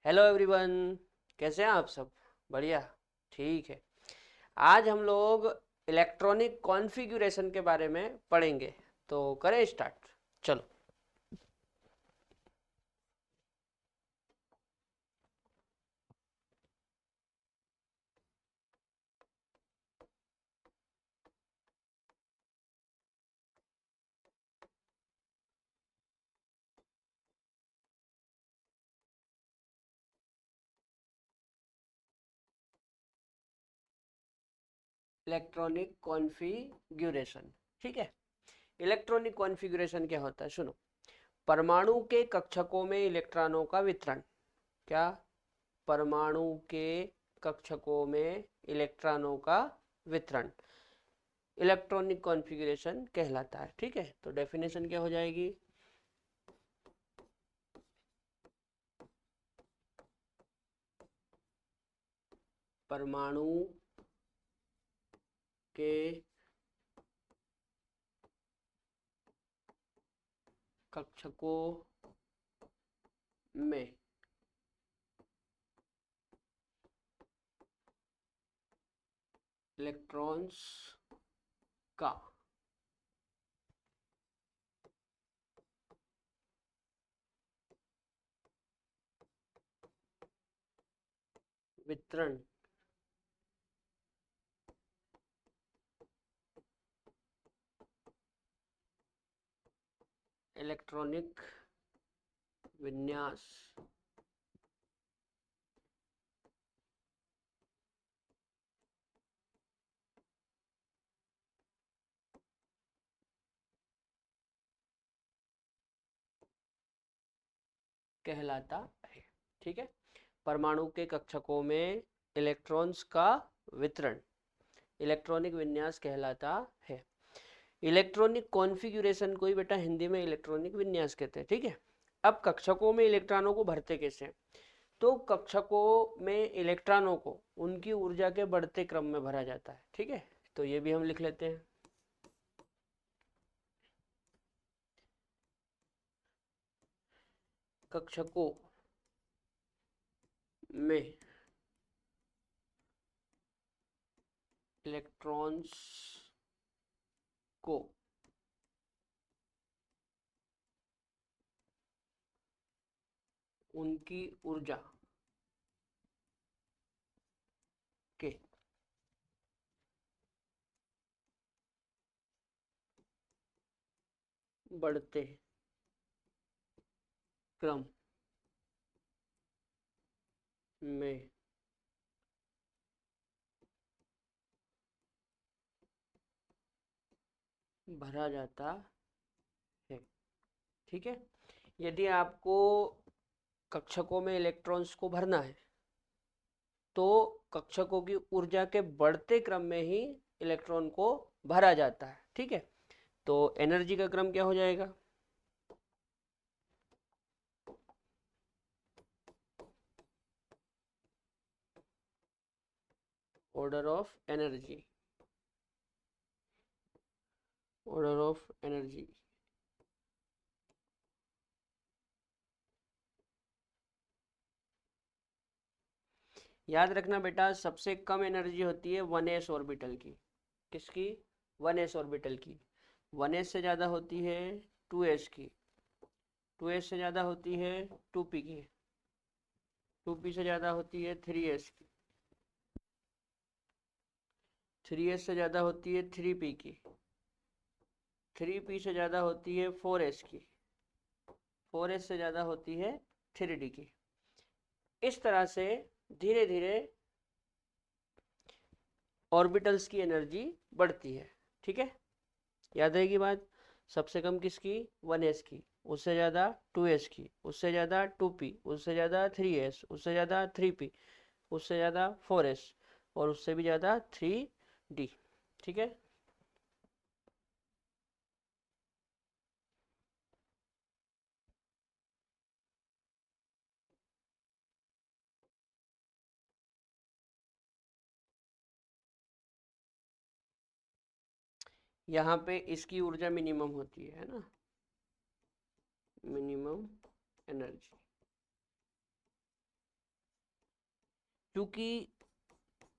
Hello everyone. कैसे हैं आप सब? बढ़िया। ठीक है। आज हम लोग इलेक्ट्रॉनिक कॉन्फ़िगरेशन के बारे में पढ़ेंगे। तो करें स्टार्ट। चलो। Electronic configuration. ठीक है। इलेक्ट्रॉनिक कॉन्फ़िगरेशन क्या होता है, सुनो। परमाणु के कक्षकों में इलेक्ट्रॉनों का वितरण। क्या? परमाणु के कक्षकों में इलेक्ट्रॉनों का वितरण इलेक्ट्रॉनिक कॉन्फ़िगरेशन कहलाता है। ठीक है, तो डेफिनेशन क्या हो जाएगी? परमाणु के कक्षकों में इलेक्ट्रॉन्स का वितरण इलेक्ट्रॉनिक विन्यास कहलाता है। ठीक है। परमाणु के कक्षकों में इलेक्ट्रॉन्स का वितरण इलेक्ट्रॉनिक विन्यास कहलाता है। इलेक्ट्रॉनिक कॉन्फ़िगरेशन को ही बेटा हिंदी में इलेक्ट्रॉनिक विन्यास कहते हैं। ठीक है। अब कक्षकों में इलेक्ट्रॉनों को भरते कैसे हैं? तो कक्षकों में इलेक्ट्रॉनों को उनकी ऊर्जा के बढ़ते क्रम में भरा जाता है। ठीक है, तो ये भी हम लिख लेते हैं। कक्षकों में इलेक्ट्रॉन्स को उनकी ऊर्जा के बढ़ते क्रम में भरा जाता है। ठीक है। यदि आपको कक्षकों में इलेक्ट्रॉन्स को भरना है तो कक्षकों की ऊर्जा के बढ़ते क्रम में ही इलेक्ट्रॉन को भरा जाता है। ठीक है, तो एनर्जी का क्रम क्या हो जाएगा? Order of energy. Order of energy. याद रखना बेटा, सबसे कम एनर्जी होती है 1s ऑर्बिटल की। किसकी? 1s ऑर्बिटल की। 1s से ज़्यादा होती है 2s की। 2s से ज़्यादा होती है 2p की। 2p से ज़्यादा होती है 3s की। 3s से ज़्यादा होती है 3p की। 3p से ज़्यादा होती है 4s की। 4s से ज़्यादा होती है 3d की। इस तरह से धीरे धीरे ऑर्बिटल्स की एनर्जी बढ़ती है। ठीक है, याद रहेगी बात। सबसे कम किसकी? 1s की। उससे ज़्यादा 2s की। उससे ज़्यादा 2p। उससे ज़्यादा 3s। उससे ज़्यादा 3p। उससे ज़्यादा 4s। और उससे भी ज़्यादा 3d। ठीक है। यहाँ पे इसकी ऊर्जा मिनिमम होती है ना, मिनिमम एनर्जी। क्योंकि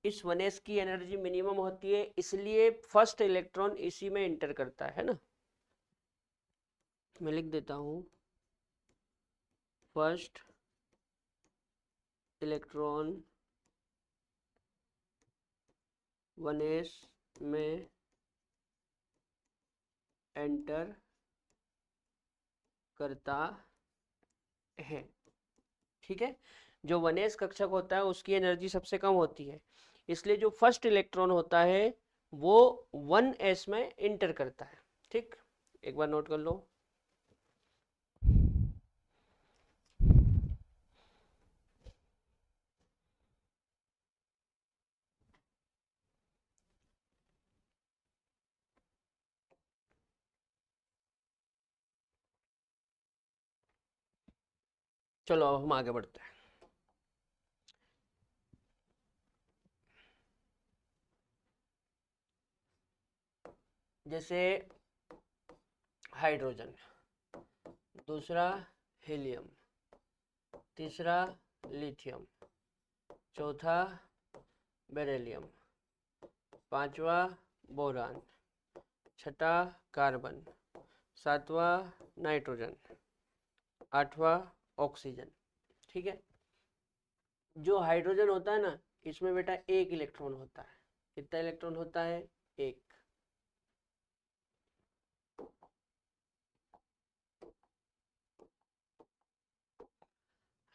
इस 1s की एनर्जी मिनिमम होती है, इसलिए फर्स्ट इलेक्ट्रॉन इसी में इंटर करता है ना। मैं लिख देता हूँ, फर्स्ट इलेक्ट्रॉन 1s में एंटर करता है। ठीक है, जो 1s कक्षक होता है उसकी एनर्जी सबसे कम होती है, इसलिए जो फर्स्ट इलेक्ट्रॉन होता है वो 1s में इंटर करता है। ठीक, एक बार नोट कर लो। चलो अब हम आगे बढ़ते हैं। जैसे हाइड्रोजन, दूसरा हीलियम, तीसरा लिथियम, चौथा बेरिलियम, पांचवा बोरान, छठा कार्बन, सातवां नाइट्रोजन, आठवां ऑक्सीजन। ठीक है, जो हाइड्रोजन होता है ना, इसमें बेटा एक इलेक्ट्रॉन होता है। कितना इलेक्ट्रॉन होता है? एक।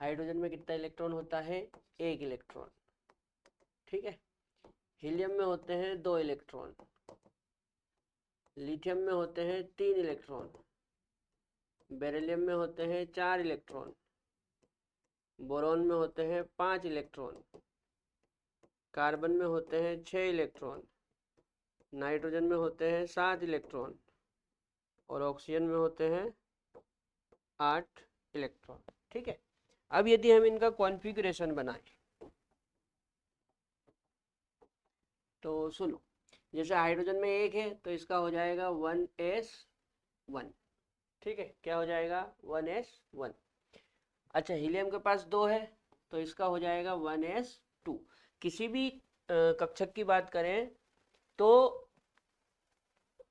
हाइड्रोजन में कितना इलेक्ट्रॉन होता है? एक इलेक्ट्रॉन। ठीक है, हीलियम में होते हैं 2 इलेक्ट्रॉन, लिथियम में होते हैं 3 इलेक्ट्रॉन, बेरिलियम में होते हैं 4 इलेक्ट्रॉन, बोरॉन में होते हैं 5 इलेक्ट्रॉन, कार्बन में होते हैं 6 इलेक्ट्रॉन, नाइट्रोजन में होते हैं 7 इलेक्ट्रॉन और ऑक्सीजन में होते हैं 8 इलेक्ट्रॉन। ठीक है, अब यदि हम इनका कॉन्फ़िगरेशन बनाएं तो सुनो, जैसे हाइड्रोजन में एक है तो इसका हो जाएगा 1s1। ठीक है, क्या हो जाएगा? 1s1। अच्छा, हीलियम के पास 2 है तो इसका हो जाएगा 1s2। किसी भी कक्षक की बात करें तो,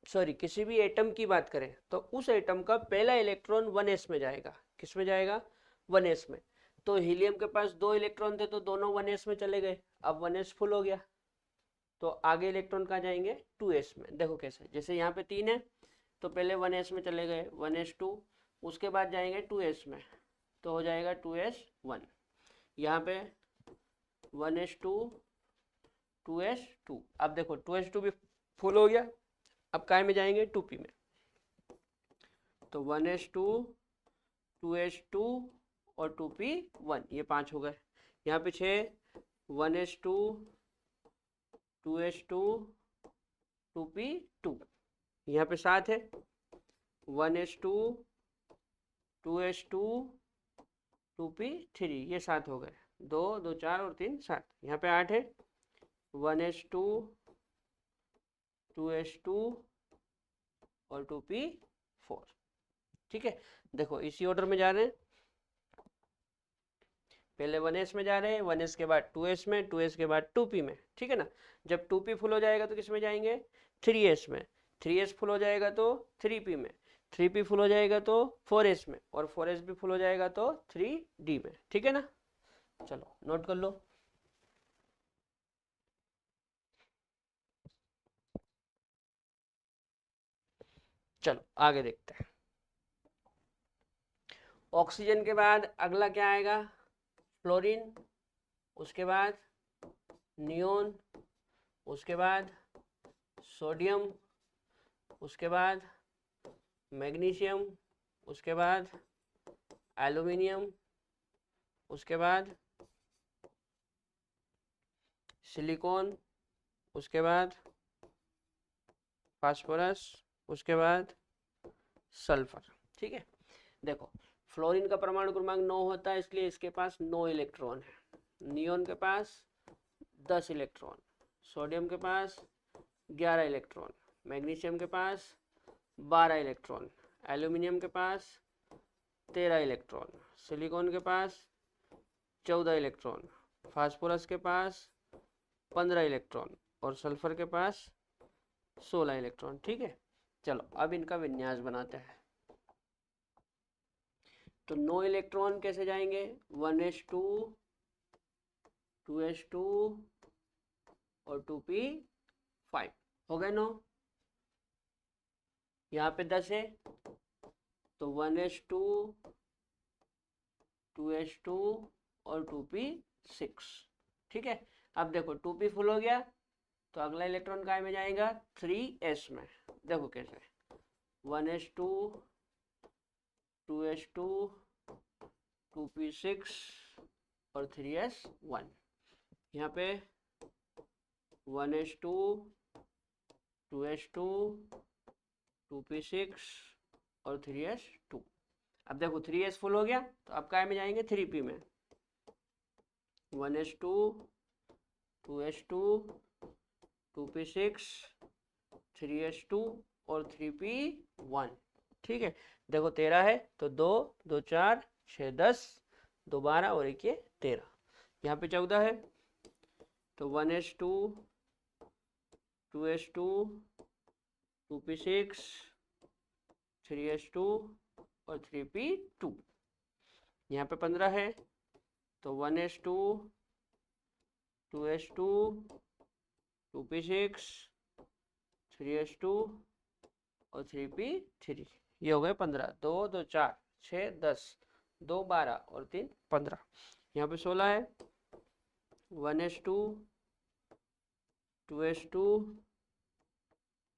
सॉरी, किसी भी एटम की बात करें तो उस एटम का पहला इलेक्ट्रॉन 1s में जाएगा। किस में जाएगा? 1s में। तो हीलियम के पास 2 इलेक्ट्रॉन थे तो दोनों 1s में चले गए, अब 1s फुल हो गया, तो आगे इलेक्ट्रॉन कहाँ जाएंगे? 2s में। देखो कैसे, जैसे यहाँ पे 3 है तो पहले 1s में चले गए, 1s2, उसके बाद जाएंगे 2s में तो हो जाएगा 2s1। यहाँ पे 1s2, 2s2। अब देखो 2s2 भी फुल हो गया, अब काय में जाएंगे? 2p में, तो 1s2, 2s2 और 2p1, ये 5 हो गए। यहाँ पे 6, 1s2, 2s2, 2p2। यहाँ पे 7 है, 1s2, 2s2, 2p3, ये 7 हो गए। 2 2 4 और 3 7। यहाँ पे 8 है, 1s2, 2s2 और 2p4। ठीक है, देखो इसी ऑर्डर में जा रहे हैं, पहले 1s में जा रहे हैं, 1s के बाद 2s में, 2s के बाद 2p में। ठीक है ना, जब 2p फुल हो जाएगा तो किस में जाएंगे? 3s में, 3s फुल हो जाएगा तो 3p में, 3p फुल हो जाएगा तो 4s में, और 4s भी फुल हो जाएगा तो 3d में। ठीक है ना, चलो नोट कर लो। चलो आगे देखते हैं। ऑक्सीजन के बाद अगला क्या आएगा? फ्लोरीन, उसके बाद नियोन, उसके बाद सोडियम, उसके बाद मैग्नीशियम, उसके बाद एल्यूमिनियम, उसके बाद सिलिकॉन, उसके बाद फास्फोरस, उसके बाद सल्फर। ठीक है, देखो फ्लोरीन का परमाणु क्रमांक 9 होता है, इसलिए इसके पास 9 इलेक्ट्रॉन है। नियोन के पास 10 इलेक्ट्रॉन, सोडियम के पास 11 इलेक्ट्रॉन, मैग्नीशियम के पास 12 इलेक्ट्रॉन, एल्यूमिनियम के पास 13 इलेक्ट्रॉन, सिलिकॉन के पास 14 इलेक्ट्रॉन, फास्फोरस के पास 15 इलेक्ट्रॉन और सल्फर के पास 16 इलेक्ट्रॉन। ठीक है, चलो अब इनका विन्यास बनाते हैं। तो 9 इलेक्ट्रॉन कैसे जाएंगे, 1s2 2s2 और 2p5 हो गए 9। यहाँ पे 10 है तो 1s2 2s2 और 2p6। ठीक है, अब देखो 2p फुल हो गया तो अगला इलेक्ट्रॉन काय में जाएगा, 3s में। देखो कैसे, 1s2 2s2 2p6 और 3s1। यहाँ पे 1s2 2s2 2p6 और 3s2। अब देखो 3s फुल हो गया तो अब काय में जाएंगे, 3p में। 1s2 2s2 2p6 3s2 और 3p1। ठीक है, देखो 13 है तो 2 2 4 6 10 2 12 और 1 ये 13। यहाँ पे 14 है तो 1s2 2s2 2p6 3s2 और 3p2। यहाँ पे 15 है तो 1s2 2s2 2p6 3s2 और 3p3। ये हो गए 15। 2 2 4 6 10 2 12 और 3 15। यहाँ पे 16 है 1s2 2s2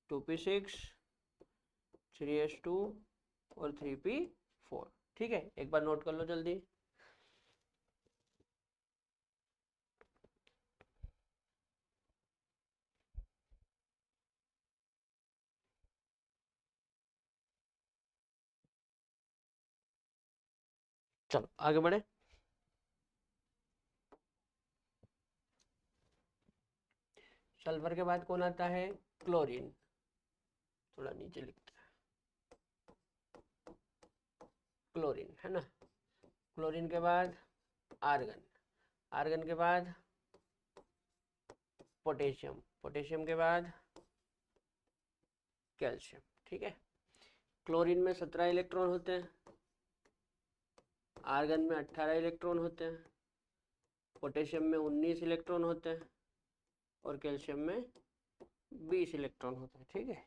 2p6 3s2 और 3p4। ठीक है, एक बार नोट कर लो जल्दी। चलो आगे बढ़े। सल्फर के बाद कौन आता है, क्लोरीन। थोड़ा नीचे लिखते हैं, क्लोरीन है ना। क्लोरीन के बाद आर्गन, आर्गन के बाद पोटेशियम, पोटेशियम के बाद कैल्शियम। ठीक है, क्लोरीन में 17 इलेक्ट्रॉन होते हैं, आर्गन में 18 इलेक्ट्रॉन होते हैं, पोटेशियम में 19 इलेक्ट्रॉन होते हैं और कैल्शियम में 20 इलेक्ट्रॉन होते हैं। ठीक है,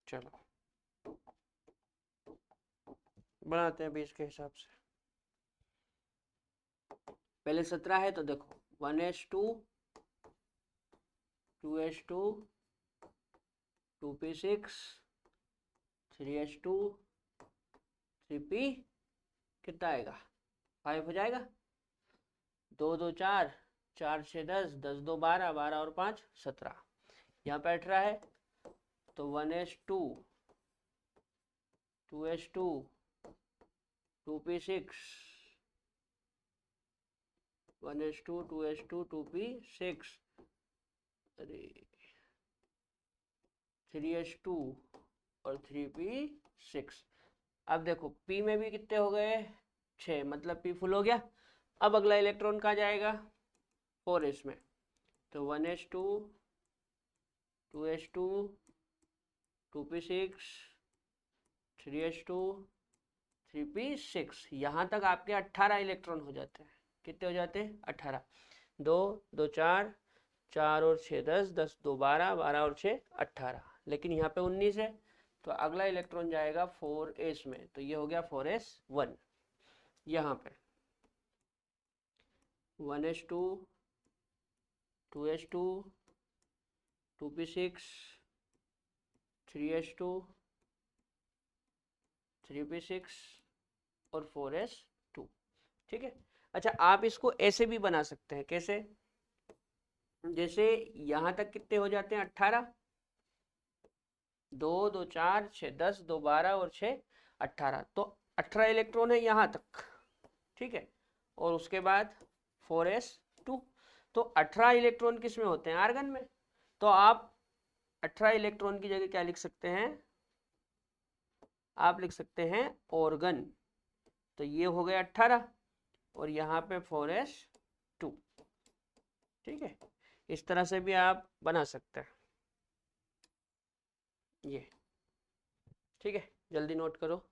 चलो बनाते हैं 20 के हिसाब से। पहले 17 है तो देखो 1s2 2s2 2p6 3s2 3p कितना आएगा, 5 हो जाएगा। 2 2 4 4 6 10 10 2 12 12 और 5 17। यहाँ पे 18 है तो 1s2 2s2 2p6 1s2 2s2 2p6 अरे 3s2 और 3p6। अब देखो p में भी कितने हो गए, 6, मतलब p फुल हो गया। अब अगला इलेक्ट्रॉन कहाँ जाएगा, 4s में। तो 1s2 2s2 2p6 3s2 3p6। यहाँ तक आपके 18 इलेक्ट्रॉन हो जाते हैं। कितने हो जाते हैं, 18। 2 2 4 4 और 6 10 10 2 12 12 और 6 18। लेकिन यहाँ पे 19 है तो अगला इलेक्ट्रॉन जाएगा 4s में। तो ये हो गया 4s1। यहाँ पे 1s2 2s2 2p6 3s2 3p6 और 4s2। ठीक है, अच्छा आप इसको ऐसे भी बना सकते हैं, कैसे, जैसे यहां तक कितने हो जाते हैं, 18। 2 2 4 6 10 2 12 और 6 18। तो 18 इलेक्ट्रॉन है यहाँ तक। ठीक है, और उसके बाद 4s2। तो 18 इलेक्ट्रॉन किस में होते हैं, आर्गन में। तो आप 18 इलेक्ट्रॉन की जगह क्या लिख सकते हैं, आप लिख सकते हैं ऑर्गन। तो ये हो गया 18 और यहाँ पे 4s2। ठीक है, इस तरह से भी आप बना सकते हैं ये। ठीक है, जल्दी नोट करो।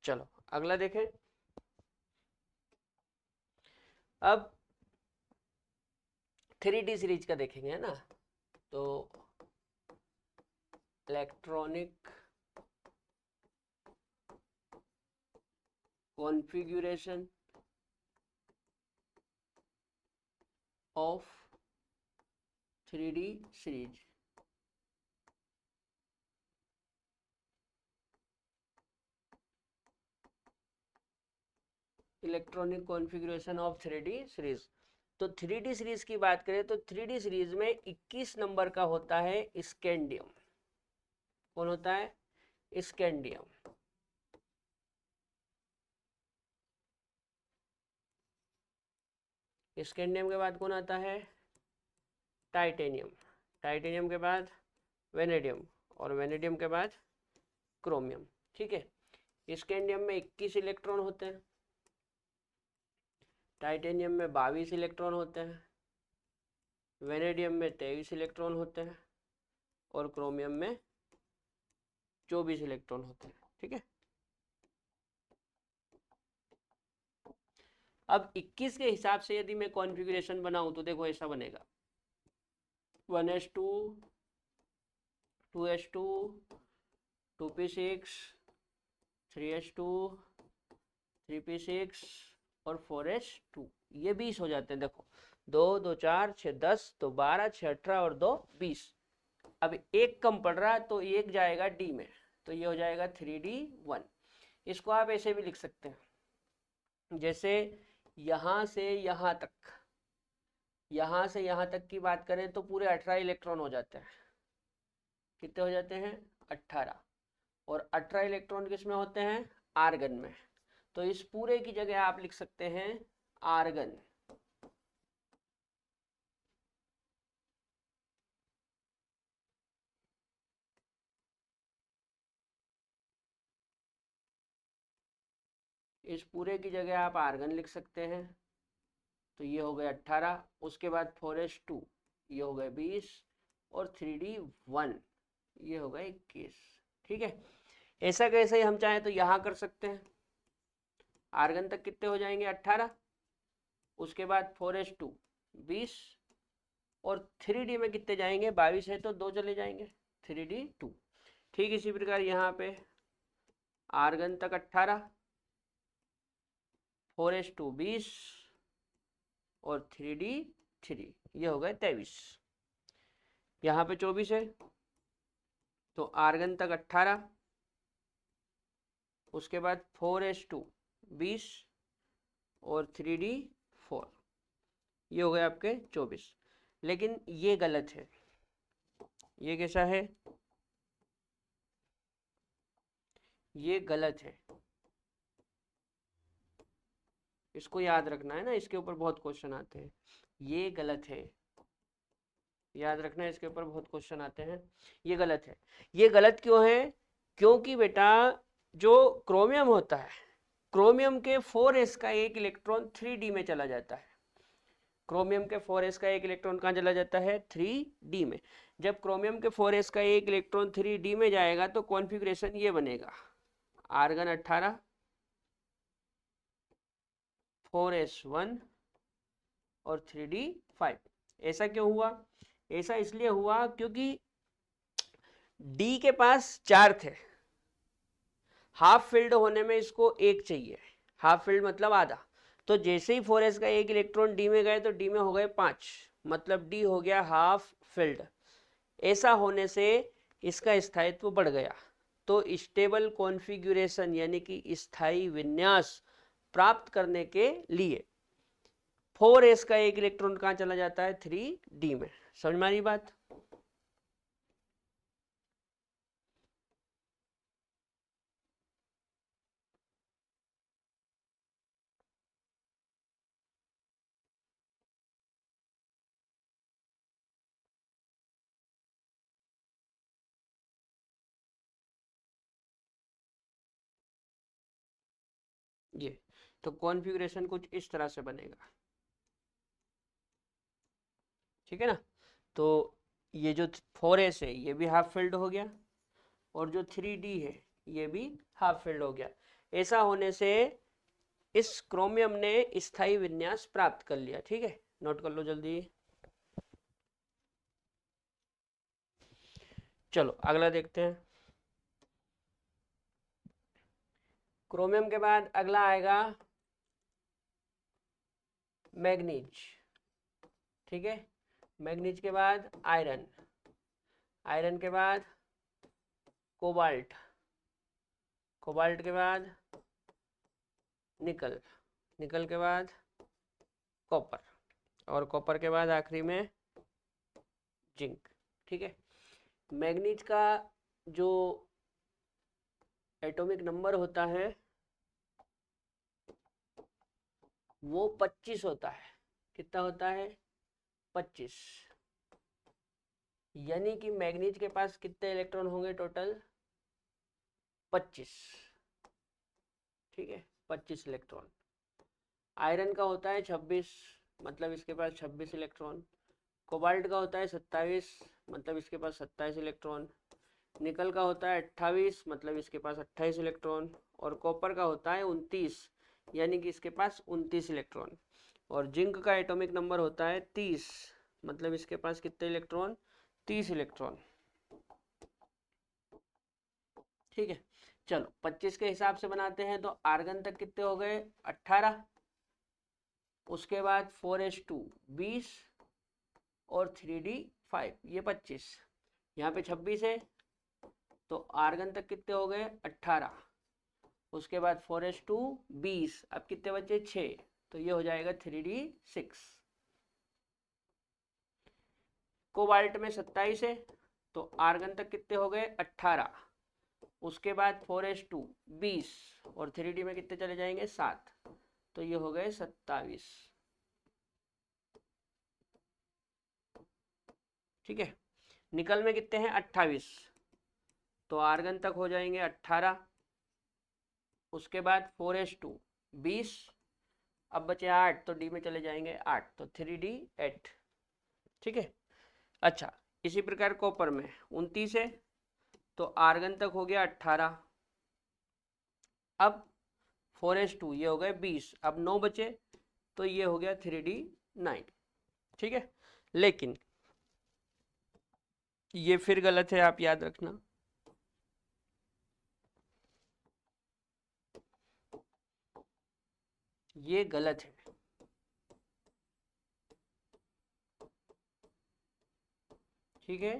चलो अगला देखें। अब 3D सीरीज का देखेंगे, है ना। तो electronic configuration of 3D series. Electronic configuration of 3D series. तो 3D सीरीज की बात करें तो 3D सीरीज में 21 नंबर का होता है स्कैंडियम। कौन होता है? स्कैंडियम। स्कैंडियम के बाद कौन आता है? टाइटेनियम। टाइटेनियम के बाद वेनेडियम, और वेनेडियम के बाद क्रोमियम। ठीक है, स्कैंडियम में 21 इलेक्ट्रॉन होते हैं, टाइटेनियम में 22 इलेक्ट्रॉन होते हैं, वेनेडियम में 23 इलेक्ट्रॉन होते हैं, और क्रोमियम में 24 इलेक्ट्रॉन होते हैं। ठीक है, अब 21 के हिसाब से यदि मैं कॉन्फ़िगरेशन बनाऊं तो देखो ऐसा बनेगा: 1s2, 2s2, 2p6, 3s2, 3p6 और 4s2। ये 20 हो जाते हैं। देखो, 2 2 4 6 10, तो 12 6 18 और 2 20। अब एक कम पड़ रहा है तो एक जाएगा डी में, तो ये हो जाएगा 3D1। इसको आप ऐसे भी लिख सकते हैं, जैसे यहाँ से यहाँ तक, यहाँ से यहाँ तक की बात करें तो पूरे 18 इलेक्ट्रॉन हो जाते हैं। कितने हो जाते हैं? 18। और 18 इलेक्ट्रॉन किस में होते हैं? आर्गन में। तो इस पूरे की जगह आप लिख सकते हैं आर्गन। इस पूरे की जगह आप आर्गन लिख सकते हैं। तो ये हो गए 18, उसके बाद 4s2 ये हो गए 20, और 3D1 ये हो गए 21। ठीक है, ऐसा कैसे ही हम चाहें तो यहाँ कर सकते हैं। आर्गन तक कितने हो जाएंगे? 18, उसके बाद 4s2 20, और 3D में कितने जाएंगे? 22 है तो 2 चले जाएंगे, 3D2। ठीक इसी प्रकार यहाँ पे आर्गन तक 18, 4s2 20, और 3D3 ये हो गए 23। यहाँ पे 24 है तो आर्गन तक 18, उसके बाद 4s2 20, और 3D4 ये हो गए आपके 24। लेकिन ये गलत है। ये कैसा है? ये गलत है, इसको याद रखना है ना, इसके ऊपर बहुत क्वेश्चन आते हैं। ये गलत है, याद रखना है, इसके ऊपर बहुत क्वेश्चन आते हैं। ये गलत है। ये गलत क्यों है? क्योंकि बेटा जो क्रोमियम होता है, क्रोमियम के 4s का एक इलेक्ट्रॉन 3D में चला जाता है। क्रोमियम के 4s का एक इलेक्ट्रॉन कहाँ चला जाता है? 3D में। जब क्रोमियम के 4s का एक इलेक्ट्रॉन 3D में जाएगा तो कॉन्फ़िगरेशन ये बनेगा: आर्गन 18, 4s1 और 3D5। ऐसा क्यों हुआ? ऐसा इसलिए हुआ क्योंकि डी के पास 4 थे, हाफ फिल्ड होने में इसको एक चाहिए। हाफ फिल्ड मतलब आधा। तो जैसे ही 4s का एक इलेक्ट्रॉन डी में गए तो डी में हो गए 5, मतलब डी हो गया हाफ फिल्ड। ऐसा होने से इसका स्थायित्व बढ़ गया। तो स्टेबल कॉन्फ़िगरेशन यानी कि स्थायी विन्यास प्राप्त करने के लिए 4s का एक इलेक्ट्रॉन कहाँ चला जाता है? 3D में। समझ में आ रही बात? ये तो कॉन्फ़िगरेशन कुछ इस तरह से बनेगा, ठीक है ना। तो ये जो 4s है ये भी हाफ फिल्ड हो गया, और जो 3d है ये भी हाफ फिल्ड हो गया। ऐसा होने से इस क्रोमियम ने स्थायी विन्यास प्राप्त कर लिया, ठीक है। नोट कर लो जल्दी। चलो अगला देखते हैं। क्रोमियम के बाद अगला आएगा मैग्नीज, ठीक है। मैग्नीज के बाद आयरन, आयरन के बाद कोबाल्ट, कोबाल्ट के बाद निकल, निकल के बाद कॉपर, और कॉपर के बाद आखिरी में जिंक, ठीक है। मैग्नीज का जो एटॉमिक नंबर होता है वो 25 होता है। कितना होता है? 25। यानी कि मैग्नीज के पास कितने इलेक्ट्रॉन होंगे टोटल? 25, ठीक है, 25 इलेक्ट्रॉन। आयरन का होता है 26, मतलब इसके पास 26 इलेक्ट्रॉन। कोबाल्ट का होता है 27, मतलब इसके पास 27 इलेक्ट्रॉन। निकल का होता है 28, मतलब इसके पास 28 इलेक्ट्रॉन। और कॉपर का होता है 29, यानी कि इसके पास 29 इलेक्ट्रॉन। और जिंक का एटॉमिक नंबर होता है 30, मतलब इसके पास कितने इलेक्ट्रॉन? 30 इलेक्ट्रॉन, ठीक है। चलो 25 के हिसाब से बनाते हैं तो आर्गन तक कितने हो गए? 18। उसके बाद 4s2 20, और 3d 5, ये 25। यहाँ पे 26 है तो आर्गन तक कितने हो गए? 18। उसके बाद 4s2 20, अब कितने बचे? 6, तो ये हो जाएगा 3d 6। कोबाल्ट में 27 है तो आर्गन तक कितने हो गए? 18। उसके बाद 4s2 20, और 3d में कितने चले जाएंगे? 7, तो ये हो गए 27, ठीक है। निकल में कितने हैं? 28, तो आर्गन तक हो जाएंगे 18। उसके बाद 4s2 20, अब बचे 8, तो डी में चले जाएंगे 8, तो 3d 8, ठीक है। अच्छा, इसी प्रकार कॉपर में 29 है तो आर्गन तक हो गया 18। अब 4s2 ये हो गए 20, अब 9 बचे, तो ये हो गया 3d 9, ठीक है। लेकिन ये फिर गलत है, आप याद रखना। ये गलत है, ठीक है।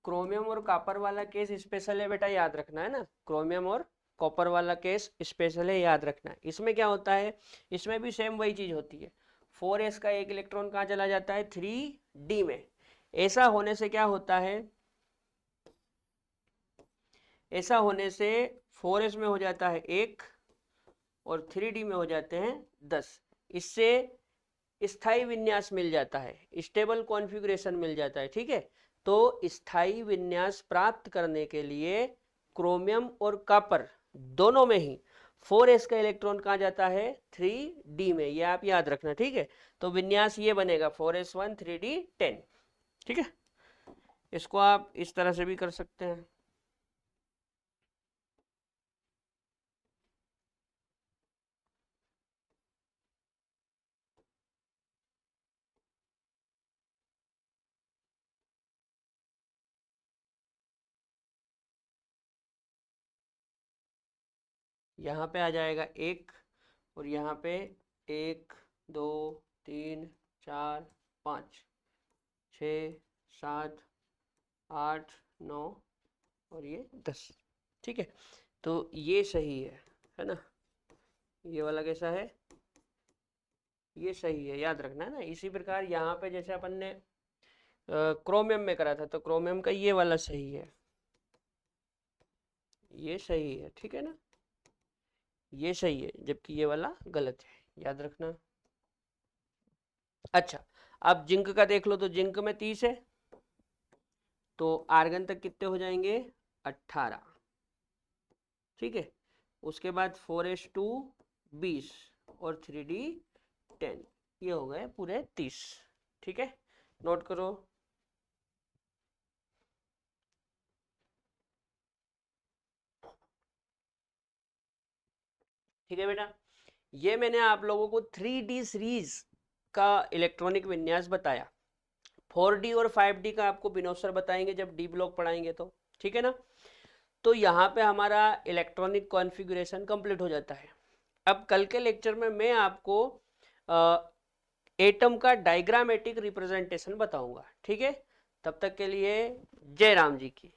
क्रोमियम और कॉपर वाला केस स्पेशल है बेटा, याद रखना है ना। क्रोमियम और कॉपर वाला केस स्पेशल है, याद रखना। इसमें क्या होता है? इसमें भी सेम वही चीज होती है। 4s का एक इलेक्ट्रॉन कहाँ चला जाता है? 3d में। ऐसा होने से क्या होता है? ऐसा होने से 4s में हो जाता है 1, और 3d में हो जाते हैं 10। इससे स्थायी विन्यास मिल जाता है, स्टेबल कॉन्फ़िगरेशन मिल जाता है, ठीक है। तो स्थायी विन्यास प्राप्त करने के लिए क्रोमियम और कॉपर दोनों में ही 4s का इलेक्ट्रॉन कहाँ जाता है? 3d में, ये आप याद रखना, ठीक है। तो विन्यास ये बनेगा 4s1 3d 10, ठीक है। इसको आप इस तरह से भी कर सकते हैं। यहाँ पे आ जाएगा 1, और यहाँ पे 1 2 3 4 5 6 7 8 9, और ये 10, ठीक है। तो ये सही है ना। ये वाला कैसा है? ये सही है, याद रखना है ना। इसी प्रकार यहाँ पे जैसे अपन ने क्रोमियम में करा था, तो क्रोमियम का ये वाला सही है, ये सही है, ठीक है ना। ये सही है, जबकि ये वाला गलत है, याद रखना। अच्छा, अब जिंक का देख लो, तो जिंक में 30 है तो आर्गन तक कितने हो जाएंगे? 18, ठीक है। उसके बाद 4s2 20, और 3D 10, ये हो गए पूरे 30। ठीक है, नोट करो। ठीक है बेटा, ये मैंने आप लोगों को 3D सीरीज का इलेक्ट्रॉनिक विन्यास बताया। 4D और 5D का आपको विनोद सर बताएंगे जब डी ब्लॉक पढ़ाएंगे तो। ठीक है ना, तो यहाँ पे हमारा इलेक्ट्रॉनिक कॉन्फ़िगरेशन कंप्लीट हो जाता है। अब कल के लेक्चर में मैं आपको एटम का डायग्रामेटिक रिप्रेजेंटेशन बताऊंगा। ठीक है, तब तक के लिए जय राम जी की।